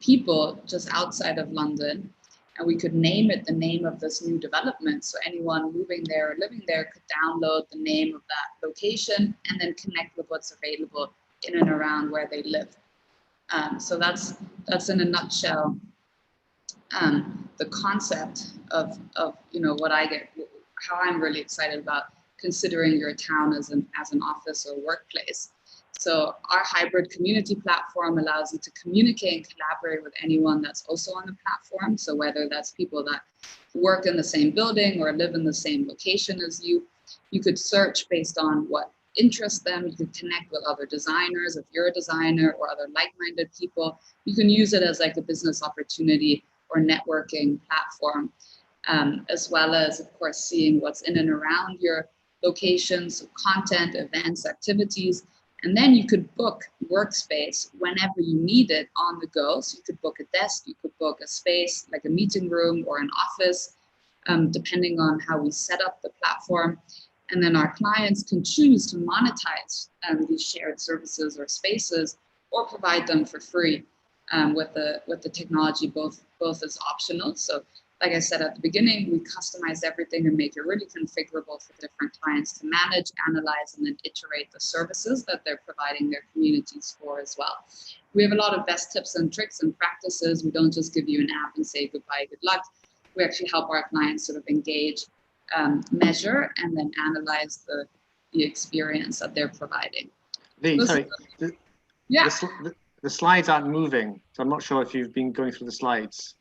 E: people just outside of London. And we could name it the name of this new development. So anyone moving there or living there could download the name of that location and then connect with what's available in and around where they live. So that's in a nutshell the concept of what I get, how I'm really excited about considering your town as an office or workplace. So our hybrid community platform allows you to communicate and collaborate with anyone that's also on the platform. So whether that's people that work in the same building or live in the same location as you, you could search based on what interests them. You could connect with other designers if you're a designer or other like-minded people. You can use it as like a business opportunity or networking platform, as well as, of course, seeing what's in and around your locations, content, events, activities. And then you could book workspace whenever you need it on the go. So you could book a desk, you could book a space like a meeting room or an office, depending on how we set up the platform. And then our clients can choose to monetize these shared services or spaces, or provide them for free with the technology. Both is optional. So like I said at the beginning, we customize everything and make it really configurable for different clients to manage, analyze, and then iterate the services that they're providing their communities for as well. We have a lot of best tips and tricks and practices. We don't just give you an app and say goodbye, good luck. We actually help our clients sort of engage, measure, and then analyze the experience that they're providing.
A: The slides aren't moving, so I'm not sure if you've been going through the slides.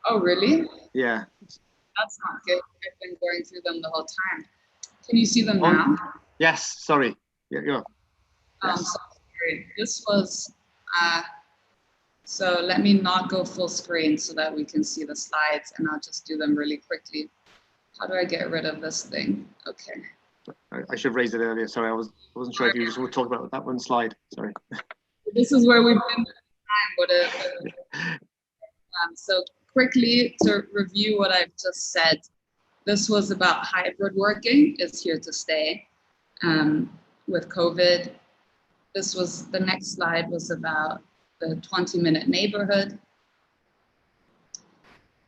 E: Oh, really?
A: Yeah.
E: That's not good. I've been going through them the whole time. Can you see them now?
A: Yes, sorry. Yeah. Yes.
E: Sorry. This was, so let me not go full screen so that we can see the slides, and I'll just do them really quickly. How do I get rid of this thing? Okay.
A: I should have raised it earlier. Sorry, I wasn't sure if you just want to talk about that one slide. Sorry.
E: This is where we've been at the time. So quickly to review what I've just said, this was about hybrid working. It's here to stay with COVID. The next slide was about the 20-minute neighborhood.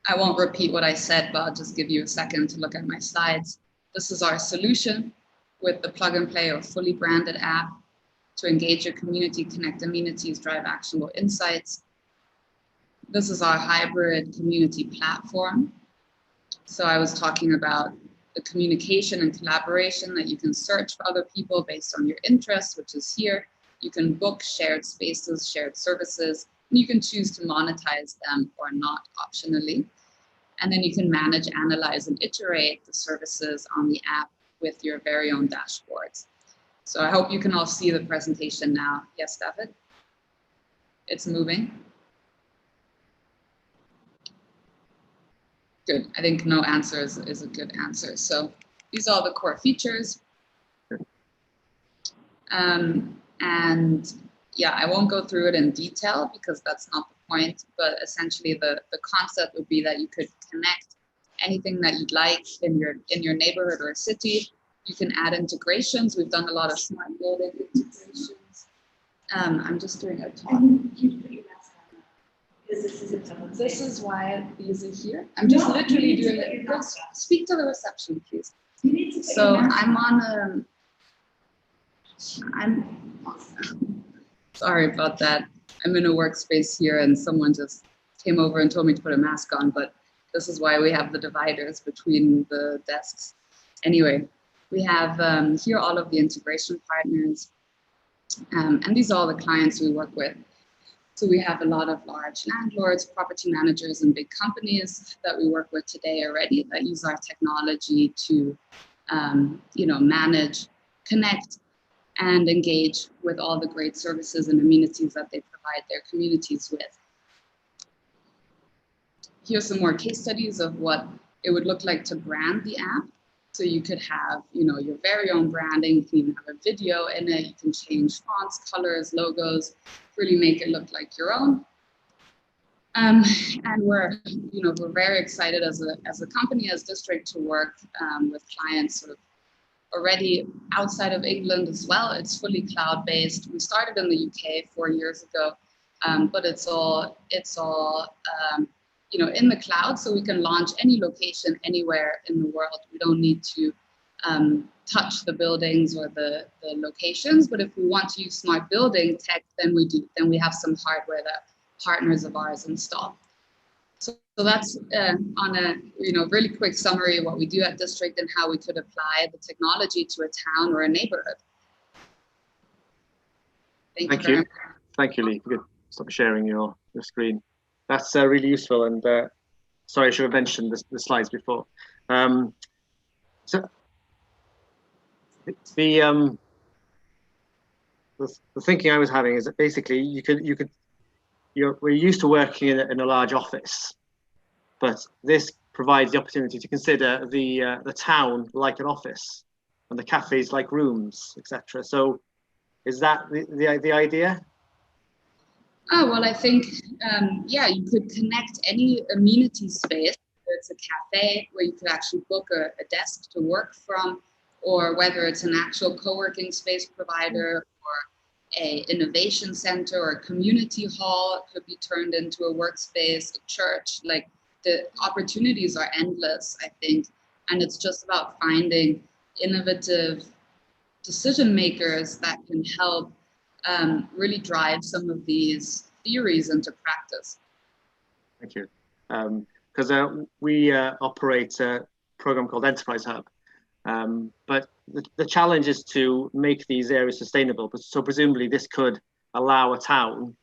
E: I won't repeat what I said, but I'll just give you a second to look at my slides. This is our solution with the plug and play or fully branded app to engage your community, connect amenities, drive actionable insights. This is our hybrid community platform. So I was talking about the communication and collaboration that you can search for other people based on your interests, which is here. You can book shared spaces, shared services, and you can choose to monetize them or not optionally. And then you can manage, analyze, and iterate the services on the app with your very own dashboards. So I hope you can all see the presentation now. Yes, David? It's moving. Good. I think no answer is a good answer. So these are all the core features. And yeah, I won't go through it in detail because that's not the point, but essentially the concept would be that you could connect anything that you'd like in your neighborhood or city. You can add integrations. We've done a lot of smart building integrations. I'm just doing a talk. This is why these are here. I'm just literally doing it. Speak to the reception, please. So I'm on I'm sorry about that. I'm in a workspace here and someone just came over and told me to put a mask on, but this is why we have the dividers between the desks. Anyway, we have here all of the integration partners, and these are all the clients we work with. So we have a lot of large landlords, property managers, and big companies that we work with today already that use our technology to, manage, connect, and engage with all the great services and amenities that they provide their communities with. Here's some more case studies of what it would look like to brand the app. So you could have, your very own branding. You can even have a video in it. You can change fonts, colors, logos, really make it look like your own. And we're very excited as a company, as District, to work with clients sort of already outside of England as well. It's fully cloud-based. We started in the UK 4 years ago, but it's all in the cloud, so we can launch any location anywhere in the world. We don't need to touch the buildings or the locations, but if we want to use smart building tech, then we do. Then we have some hardware that partners of ours install. So that's on a really quick summary of what we do at District and how we could apply the technology to a town or a neighborhood. Thank you.
A: Thank you, Lee. You could stop sharing your screen. That's really useful. And sorry, I should have mentioned the slides before. So the thinking I was having is that basically we're used to working in a large office, but this provides the opportunity to consider the town like an office and the cafes like rooms, etc. So is that the idea?
E: Oh, well, I think, you could connect any amenity space, whether it's a cafe where you could actually book a desk to work from, or whether it's an actual co-working space provider or a innovation center or a community hall. It could be turned into a workspace, a church. Like, the opportunities are endless, I think. And it's just about finding innovative decision makers that can help really drive some of these theories into practice.
A: Thank you. Because we operate a program called Enterprise Hub, but the challenge is to make these areas sustainable. So presumably this could allow a town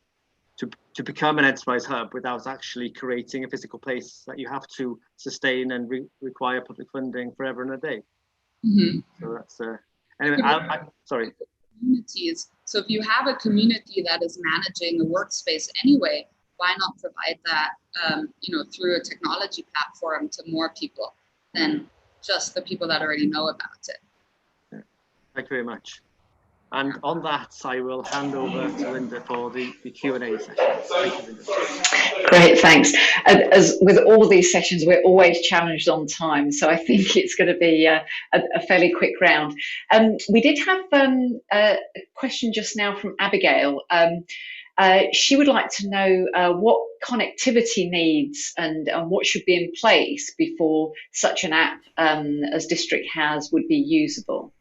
A: to become an enterprise hub without actually creating a physical place that you have to sustain and require public funding forever and a day. Mm-hmm. So that's anyway. Sorry.
E: Communities. So if you have a community that is managing a workspace anyway, why not provide that, through a technology platform to more people than just the people that already know about it?
A: Yeah. Thank you very much. And on that, I will hand over to Linda for the Q&A session. Thank you, Linda.
B: Great, thanks. As with all these sessions, we're always challenged on time, so I think it's going to be a fairly quick round. We did have a question just now from Abigail. She would like to know what connectivity needs and what should be in place before such an app as District has would be usable.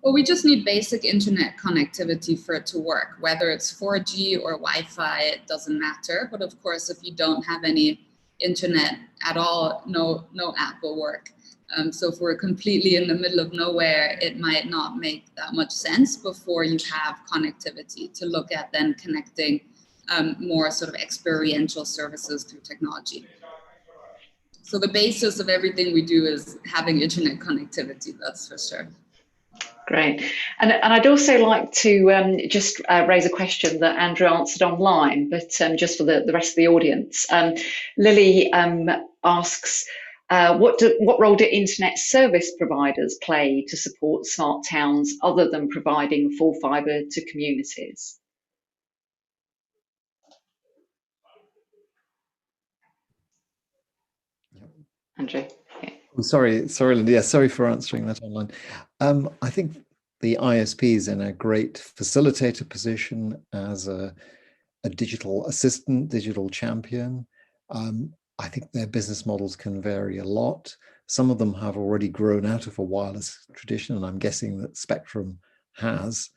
E: Well, we just need basic internet connectivity for it to work, whether it's 4G or Wi-Fi, it doesn't matter. But of course, if you don't have any internet at all, no app will work. So if we're completely in the middle of nowhere, it might not make that much sense before you have connectivity to look at then connecting more sort of experiential services through technology. So the basis of everything we do is having internet connectivity, that's for sure.
B: Great. And I'd also like to just raise a question that Andrew answered online, but just for the rest of the audience. Lily asks, what role do internet service providers play to support smart towns other than providing full fibre to communities? Andrew? Yeah.
C: Oh, sorry, Linda. Yeah, sorry for answering that online. I think the ISP is in a great facilitator position as a digital assistant, digital champion. I think their business models can vary a lot. Some of them have already grown out of a wireless tradition, and I'm guessing that Spectrum has.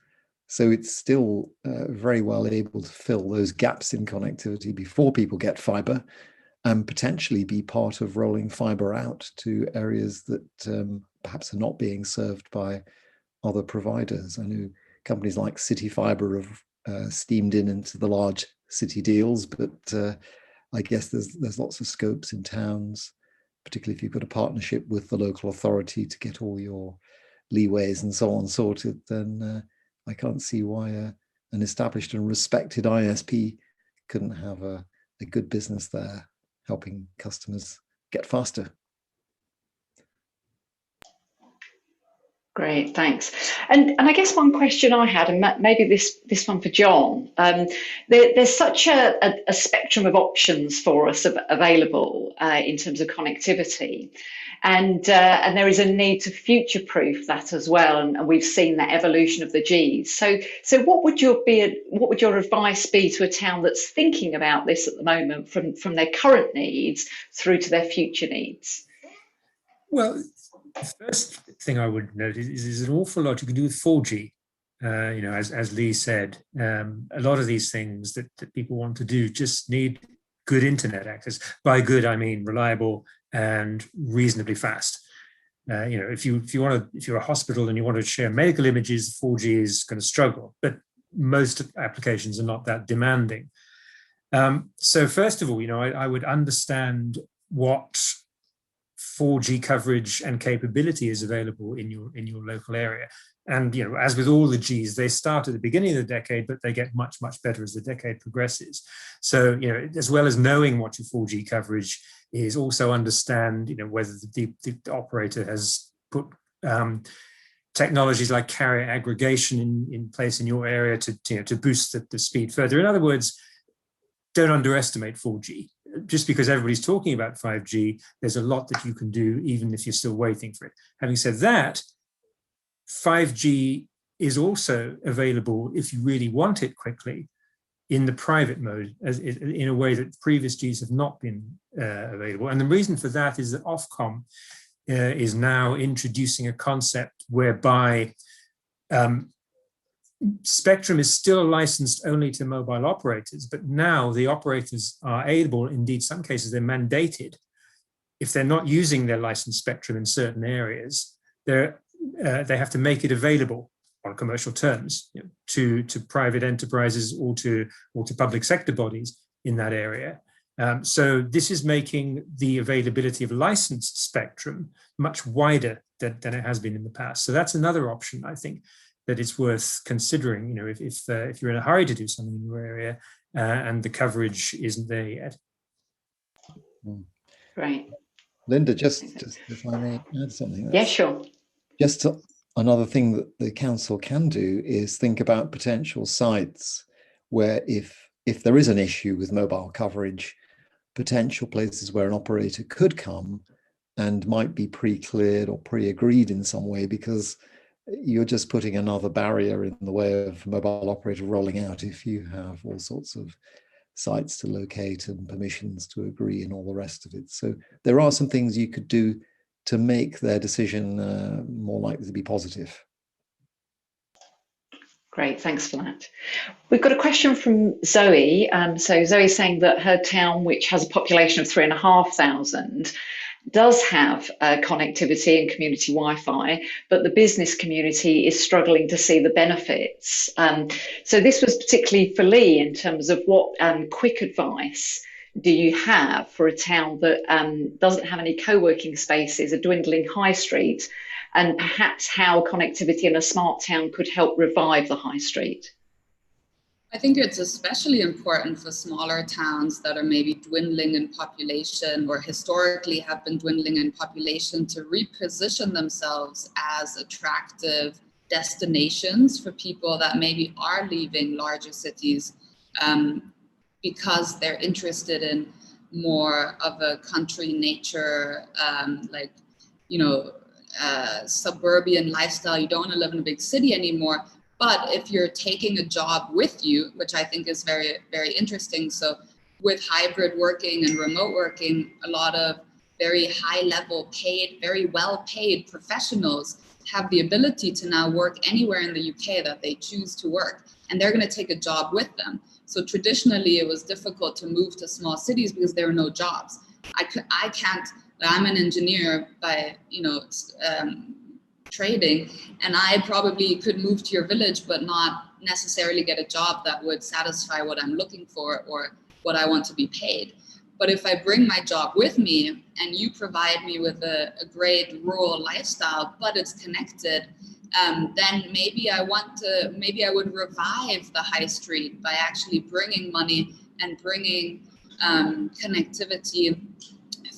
C: So it's still very well able to fill those gaps in connectivity before people get fiber, and potentially be part of rolling fiber out to areas that perhaps are not being served by other providers. I know companies like City Fibre have steamed into the large city deals, but I guess there's lots of scopes in towns, particularly if you've got a partnership with the local authority to get all your leeways and so on sorted, then I can't see why an established and respected ISP couldn't have a good business there, helping customers get faster.
B: Great, thanks. And I guess one question I had, and maybe this one for John, there's such a spectrum of options for us available in terms of connectivity, and there is a need to future-proof that as well, and we've seen that evolution of the Gs. So what would your advice be to a town that's thinking about this at the moment, from their current needs through to their future needs?
F: Well, the first thing I would note is there's an awful lot you can do with 4G. As Lee said, a lot of these things that people want to do just need good internet access. By good, I mean reliable and reasonably fast. If you're a hospital and you want to share medical images, 4G is going to struggle. But most applications are not that demanding. So first of all, I would understand what 4G coverage and capability is available in your local area. And as with all the Gs, they start at the beginning of the decade, but they get much, much better as the decade progresses. So, as well as knowing what your 4G coverage is, also understand, whether the operator has put technologies like carrier aggregation in place in your area to boost the speed further. In other words, don't underestimate 4G. Just because everybody's talking about 5G, there's a lot that you can do even if you're still waiting for it. Having said that, 5G is also available if you really want it quickly in the private mode, in a way that previous Gs have not been available. And the reason for that is that Ofcom is now introducing a concept whereby spectrum is still licensed only to mobile operators, but now the operators are able, indeed some cases they're mandated, if they're not using their licensed spectrum in certain areas, they have to make it available on commercial terms to private enterprises or to public sector bodies in that area. So this is making the availability of licensed spectrum much wider than it has been in the past. So that's another option, I think, that it's worth considering, if you're in a hurry to do something in your area and the coverage isn't there yet.
B: Right.
C: Linda, just if I may add something.
B: Yeah, sure.
C: Another thing that the council can do is think about potential sites where if there is an issue with mobile coverage, potential places where an operator could come and might be pre-cleared or pre-agreed in some way, because you're just putting another barrier in the way of mobile operator rolling out if you have all sorts of sites to locate and permissions to agree and all the rest of it. So there are some things you could do to make their decision more likely to be positive.
B: Great, thanks for that. We've got a question from Zoe. So Zoe's saying that her town, which has a population of 3,500, does have connectivity and community Wi-Fi, but the business community is struggling to see the benefits. So this was particularly for Lee in terms of what quick advice do you have for a town that doesn't have any co-working spaces, a dwindling high street, and perhaps how connectivity in a smart town could help revive the high street?
E: I think it's especially important for smaller towns that are maybe dwindling in population or historically have been dwindling in population to reposition themselves as attractive destinations for people that maybe are leaving larger cities because they're interested in more of a country nature, suburban lifestyle. You don't want to live in a big city anymore. But if you're taking a job with you, which I think is very, very interesting. So with hybrid working and remote working, a lot of very high level paid, very well paid professionals have the ability to now work anywhere in the UK that they choose to work, and they're going to take a job with them. So traditionally it was difficult to move to small cities because there were no jobs. I can't, I'm an engineer by, trading, and I probably could move to your village but not necessarily get a job that would satisfy what I'm looking for or what I want to be paid. But if I bring my job with me and you provide me with a great rural lifestyle, but it's connected, then maybe I would revive the high street by actually bringing money and bringing connectivity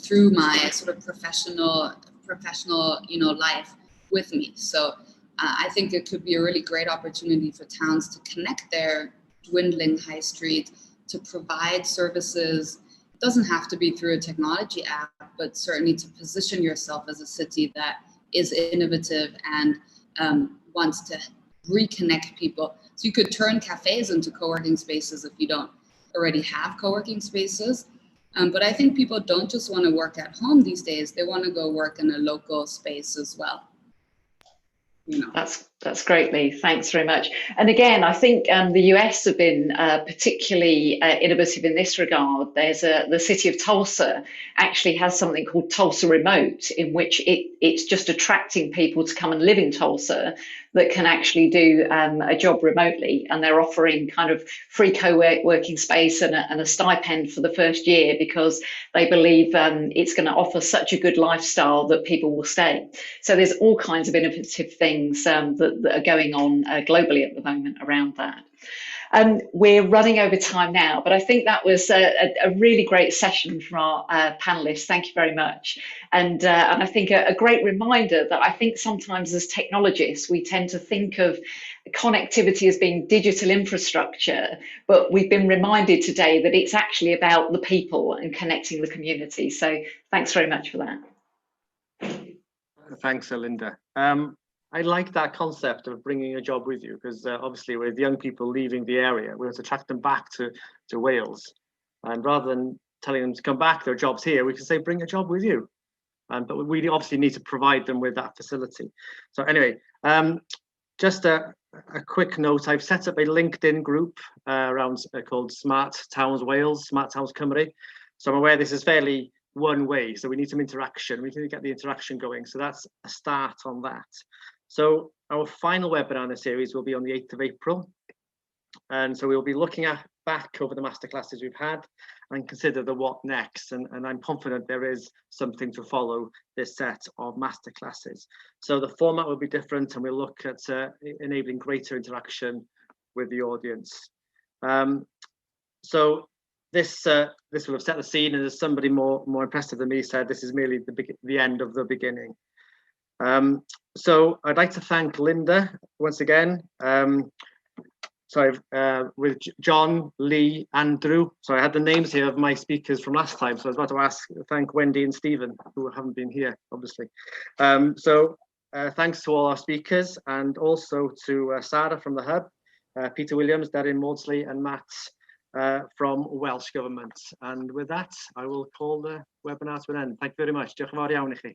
E: through my sort of professional, life with me. So I think it could be a really great opportunity for towns to connect their dwindling high street, to provide services. It doesn't have to be through a technology app, but certainly to position yourself as a city that is innovative and wants to reconnect people. So you could turn cafes into co-working spaces if you don't already have co-working spaces. But I think people don't just want to work at home these days, they want to go work in a local space as well.
B: That's great, Lee. Thanks very much. And again, I think the US have been particularly innovative in this regard. There's the city of Tulsa actually has something called Tulsa Remote, in which it's just attracting people to come and live in Tulsa that can actually do a job remotely, and they're offering kind of free co-working space and a stipend for the first year because they believe it's going to offer such a good lifestyle that people will stay. So there's all kinds of innovative things that are going on globally at the moment around that. We're running over time now, but I think that was a really great session from our panelists. Thank you very much. And I think a great reminder that I think sometimes as technologists, we tend to think of connectivity as being digital infrastructure, but we've been reminded today that it's actually about the people and connecting the community. So thanks very much for that.
A: Thanks, Linda. I like that concept of bringing a job with you, because obviously with young people leaving the area, we have to attract them back to Wales. And rather than telling them to come back, there are jobs here, we can say, bring a job with you. But we obviously need to provide them with that facility. So anyway, just a quick note, I've set up a LinkedIn group called Smart Towns Wales, Smart Towns Cymru. So I'm aware this is fairly one way, so we need some interaction. We need to get the interaction going. So that's a start on that. So our final webinar in the series will be on the 8th of April. And so we'll be looking back over the masterclasses we've had and consider the what next. And I'm confident there is something to follow this set of masterclasses. So the format will be different, and we'll look at enabling greater interaction with the audience. So this will have set the scene, and as somebody more impressive than me said, this is merely the end of the beginning. So I'd like to thank Linda once again. With John, Lee, Andrew. So I had the names here of my speakers from last time. So I was about to thank Wendy and Stephen, who haven't been here, obviously. Thanks to all our speakers, and also to Sarah from the Hub, Peter Williams, Darren Maudsley, and Matt from Welsh Government. And with that, I will call the webinar to an end. Thank you very much. Diolch yn fawr iawn i chi.